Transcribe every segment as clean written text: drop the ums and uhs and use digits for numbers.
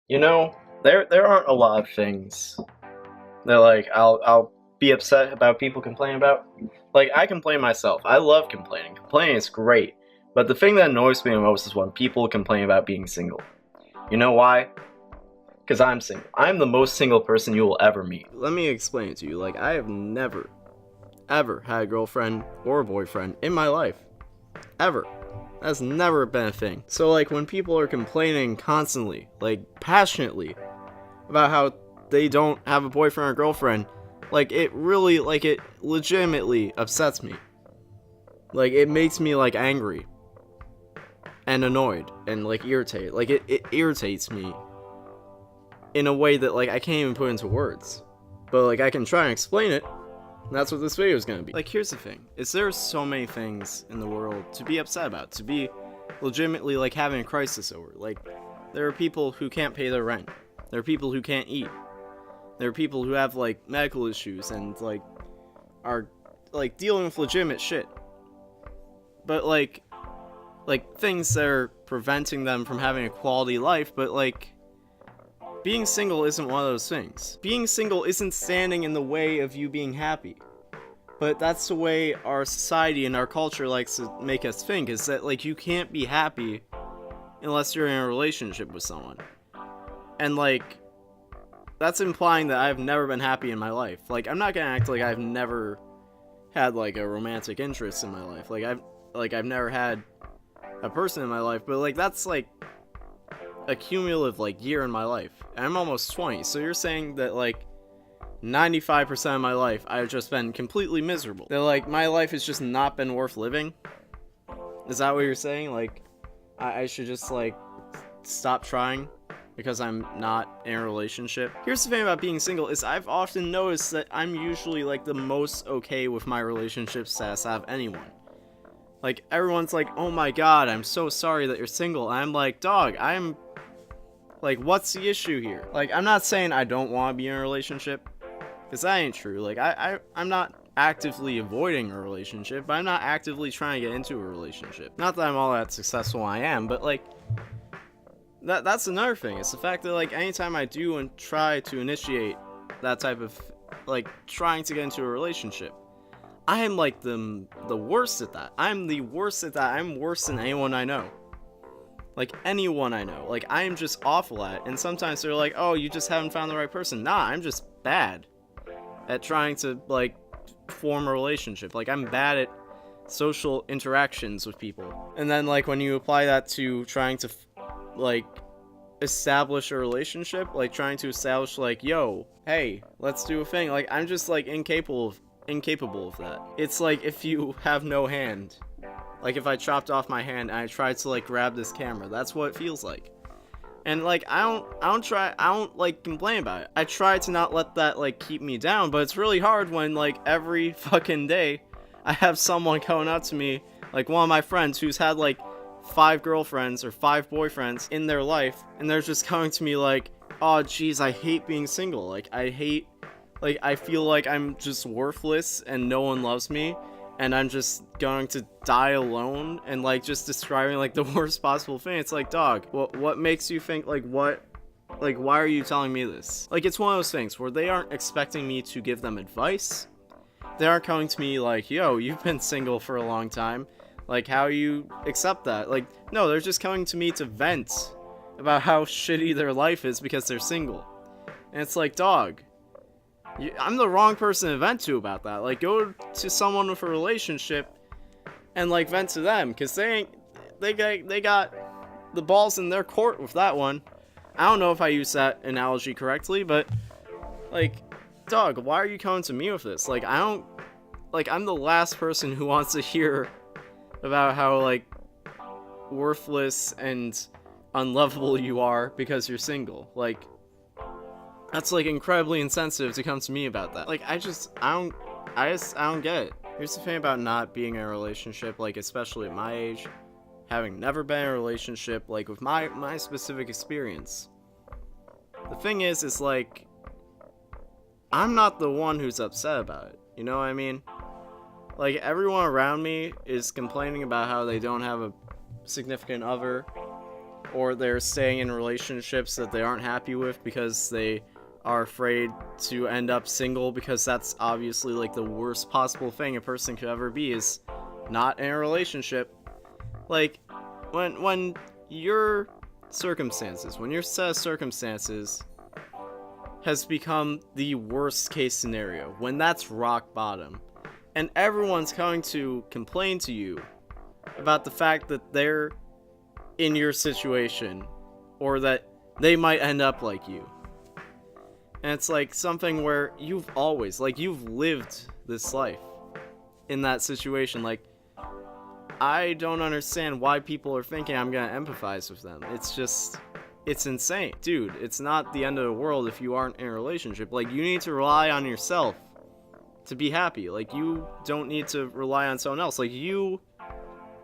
You know, there aren't a lot of things that like I'll be upset about people complaining about. Like I complain myself. I love complaining. Complaining is great. But the thing that annoys me the most is when people complain about being single. You know why? Because I'm single. I'm the most single person you will ever meet. Let me explain it to you. Like, I have never, ever had a girlfriend or a boyfriend in my life. Ever. That's never been a thing. So, like, when people are complaining constantly, like, passionately, about how they don't have a boyfriend or girlfriend, like, it really, like, it legitimately upsets me. Like, it makes me, like, angry and annoyed and, like, irritated. Like, it irritates me in a way that, like, I can't even put into words. But, like, I can try and explain it. And that's what this video is gonna be. Like, here's the thing. Is there are so many things in the world to be upset about. To be legitimately, like, having a crisis over. Like, there are people who can't pay their rent. There are people who can't eat. There are people who have, like, medical issues and, like, are, like, dealing with legitimate shit. But, like, things that are preventing them from having a quality life, but, like, being single isn't one of those things. Being single isn't standing in the way of you being happy. But that's the way our society and our culture likes to make us think, is that, like, you can't be happy unless you're in a relationship with someone. And, like, that's implying that I've never been happy in my life. Like, I'm not gonna act like I've never had, like, a romantic interest in my life. I've never had a person in my life, but, like, that's, like, a cumulative, like, year in my life. I'm almost 20, so you're saying that, like, 95% of my life I've just been completely miserable. That, like, my life has just not been worth living? Is that what you're saying? Like, I should just, like, stop trying because I'm not in a relationship? Here's the thing about being single, is I've often noticed that I'm usually, like, the most okay with my relationship status out of anyone. Like, everyone's like, oh my god, I'm so sorry that you're single. And I'm like, dog, like, what's the issue here? Like, I'm not saying I don't want to be in a relationship, because that ain't true. Like, I'm not actively avoiding a relationship, but I'm not actively trying to get into a relationship. Not that I'm all that successful, I am, but, like, that's another thing. It's the fact that, like, anytime I do and try to initiate that type of, like, trying to get into a relationship, I am, like, the worst at that. I'm the worst at that. I'm worse than anyone I know. Like, anyone I know. Like, I am just awful at it. And sometimes they're like, oh, you just haven't found the right person. Nah, I'm just bad at trying to, like, form a relationship. Like, I'm bad at social interactions with people. And then, like, when you apply that to trying to, like, establish a relationship, like, trying to establish, like, yo, hey, let's do a thing. Like, I'm just, like, incapable of that. It's like if you have no hand. Like, if I chopped off my hand and I tried to, like, grab this camera, that's what it feels like. And, like, I don't like complain about it. I try to not let that, like, keep me down, but it's really hard when, like, every fucking day I have someone coming up to me, like, one of my friends who's had, like, 5 girlfriends or 5 boyfriends in their life, and they're just coming to me like, oh, geez, I hate being single. Like, I feel like I'm just worthless and no one loves me, and I'm just going to die alone, and, like, just describing, like, the worst possible thing. It's like, dog, what makes you think, like, why are you telling me this? Like, it's one of those things where they aren't expecting me to give them advice. They aren't coming to me like, yo, you've been single for a long time. Like, how you accept that? Like, no, they're just coming to me to vent about how shitty their life is because they're single. And it's like, dog, I'm the wrong person to vent to about that. Like, go to someone with a relationship and, like, vent to them, because they got the balls in their court with that one. I don't know if I used that analogy correctly, but, like, dog, why are you coming to me with this? Like, I'm the last person who wants to hear about how, like, worthless and unlovable you are because you're single. Like, that's, like, incredibly insensitive to come to me about that. Like, I don't get it. Here's the thing about not being in a relationship, like, especially at my age, having never been in a relationship, like, with my specific experience. The thing is, like, I'm not the one who's upset about it. You know what I mean? Like, everyone around me is complaining about how they don't have a significant other, or they're staying in relationships that they aren't happy with because they are afraid to end up single, because that's obviously like the worst possible thing a person could ever be, is not in a relationship. Like, when your circumstances, when your set of circumstances has become the worst case scenario, when that's rock bottom, and everyone's going to complain to you about the fact that they're in your situation, or that they might end up like you. And it's like something where you've always, like, you've lived this life in that situation. Like, I don't understand why people are thinking I'm gonna empathize with them. It's just, it's insane. Dude, it's not the end of the world if you aren't in a relationship. Like, you need to rely on yourself to be happy. Like, you don't need to rely on someone else. Like,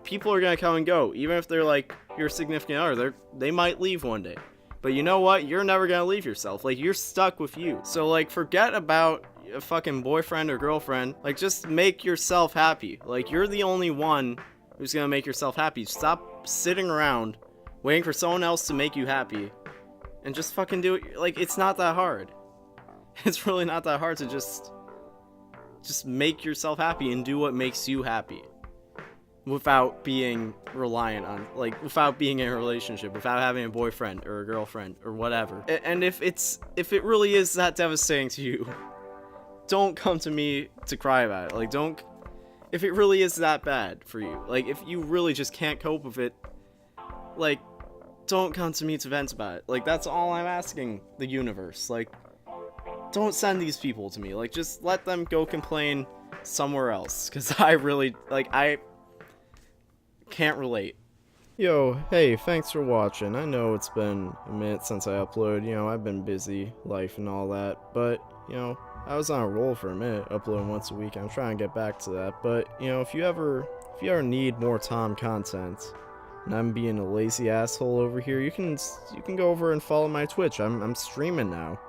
people are gonna come and go. Even if they're like your significant other, they might leave one day. But you know what? You're never gonna leave yourself. Like, you're stuck with you. So, like, forget about a fucking boyfriend or girlfriend. Like, just make yourself happy. Like, you're the only one who's gonna make yourself happy. Stop sitting around waiting for someone else to make you happy, and just fucking do it. Like, it's not that hard. It's really not that hard to just make yourself happy and do what makes you happy, without being reliant on, like, without being in a relationship, without having a boyfriend or a girlfriend or whatever. And if it really is that devastating to you, don't come to me to cry about it. Like, don't, if it really is that bad for you, like, if you really just can't cope with it, like, don't come to me to vent about it. Like, that's all I'm asking the universe. Like, don't send these people to me. Like, just let them go complain somewhere else, because I really, like, I can't relate. Yo, hey, thanks for watching. I know it's been a minute since I uploaded. You know, I've been busy, life and all that, but, you know, I was on a roll for a minute, uploading once a week. I'm trying to get back to that. But, you know, if you ever need more Tom content, and I'm being a lazy asshole over here, you can go over and follow my Twitch. I'm streaming now.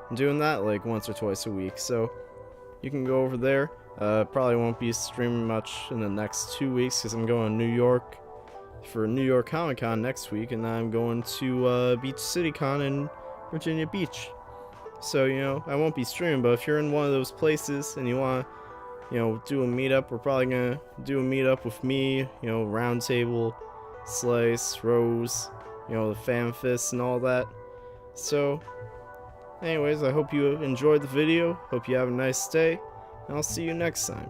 I'm doing that like once or twice a week, so you can go over there. Probably won't be streaming much in the next 2 weeks because I'm going to New York for New York Comic Con next week, and then I'm going to Beach City Con in Virginia Beach. So, you know, I won't be streaming, but if you're in one of those places and you want to, you know, do a meetup, we're probably going to do a meetup with me, you know, Roundtable, Slice, Rose, you know, the Fan Fist and all that. So, anyways, I hope you enjoyed the video, hope you have a nice day, and I'll see you next time.